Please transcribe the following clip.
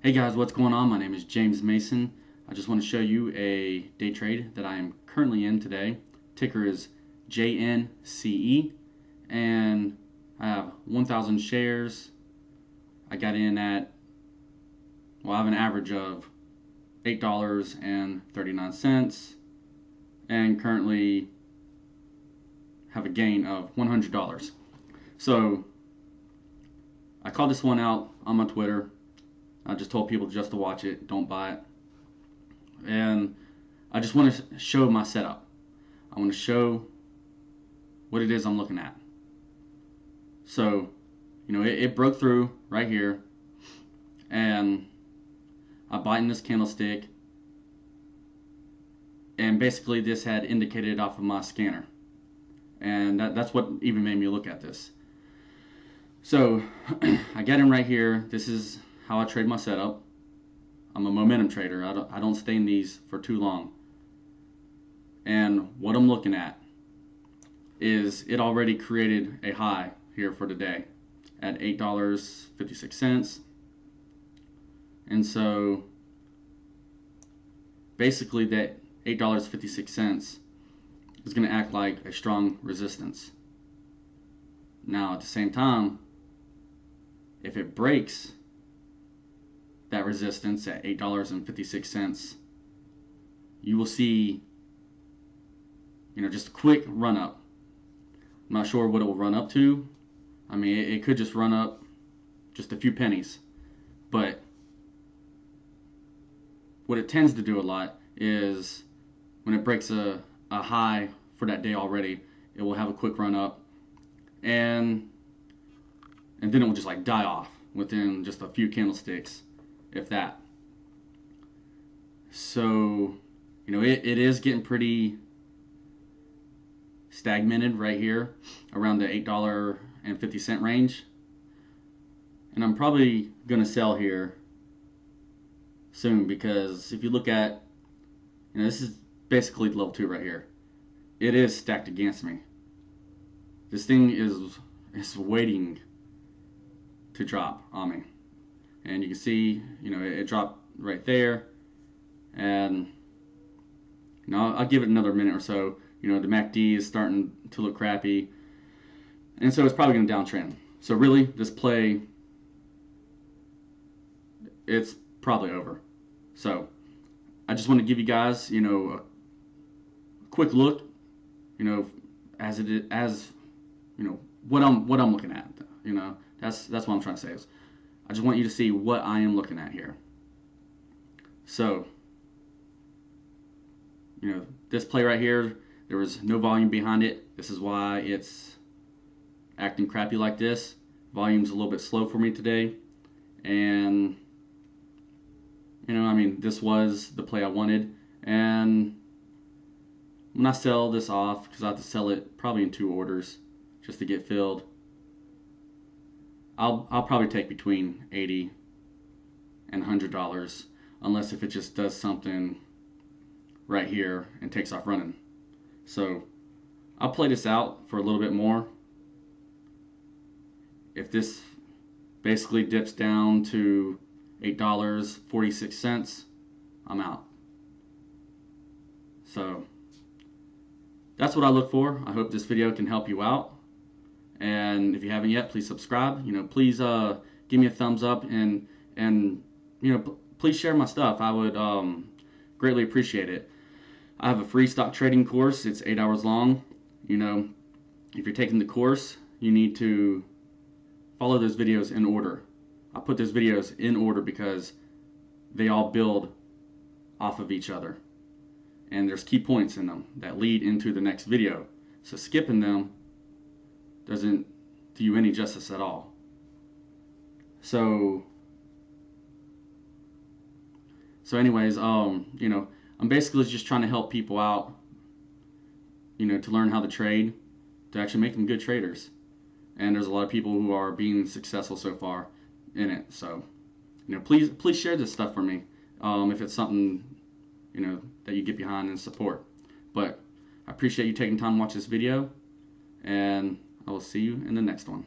Hey guys, what's going on? My name is James Mason. I just want to show you a day trade that I am currently in today. Ticker is JNCE, and I have 1,000 shares. I got in at, I have an average of $8.39, and currently have a gain of $100. So I called this one out on my Twitter. I just told people just to watch it, don't buy it. And I just want to show my setup. I want to show what it is I'm looking at. So, it broke through right here, and I bought in this candlestick, and basically this had indicated off of my scanner. And that's what even made me look at this. So, I got in right here. This is how I trade my setup. I'm a momentum trader. I don't stay in these for too long. And what I'm looking at is it already created a high here for today at $8.56. And so basically that $8.56 is going to act like a strong resistance. Now at the same time, if it breaks that resistance at $8.56, you will see, just a quick run up. I'm not sure what it will run up to. I mean, it could just run up just a few pennies, but what it tends to do a lot is when it breaks a high for that day already, it will have a quick run up, and then it will just like die off within just a few candlesticks, if that. So, it is getting pretty stagnated right here around the $8.50 range. And I'm probably going to sell here soon, because if you look at, this is basically level 2 right here. It is stacked against me. This thing is waiting to drop on me. And you can see, it dropped right there, and I'll give it another minute or so. The MACD is starting to look crappy, and so it's probably going to downtrend. So really, this play, it's probably over. So I just want to give you guys, a quick look, as what I'm looking at. That's what I'm trying to say. I just want you to see what I am looking at here. So, this play right here, there was no volume behind it. This is why it's acting crappy like this. Volume's a little bit slow for me today. And, this was the play I wanted. And when I sell this off, because I have to sell it probably in 2 orders just to get filled, I'll probably take between $80 and $100, unless if it just does something right here and takes off running. So I'll play this out for a little bit more. If this basically dips down to $8.46, I'm out. So that's what I look for. I hope this video can help you out. And if you haven't yet, please subscribe. Please give me a thumbs up, and please share my stuff. I would greatly appreciate it. I have a free stock trading course. It's 8 hours long. If you're taking the course, you need to follow those videos in order. I put those videos in order because they all build off of each other, and there's key points in them that lead into the next video. So skipping them doesn't do you any justice at all. So anyways, I'm basically just trying to help people out, to learn how to trade, to actually make them good traders. And there's a lot of people who are being successful so far in it. So, please share this stuff for me, if it's something, that you get behind and support. But I appreciate you taking time to watch this video, and I will see you in the next one.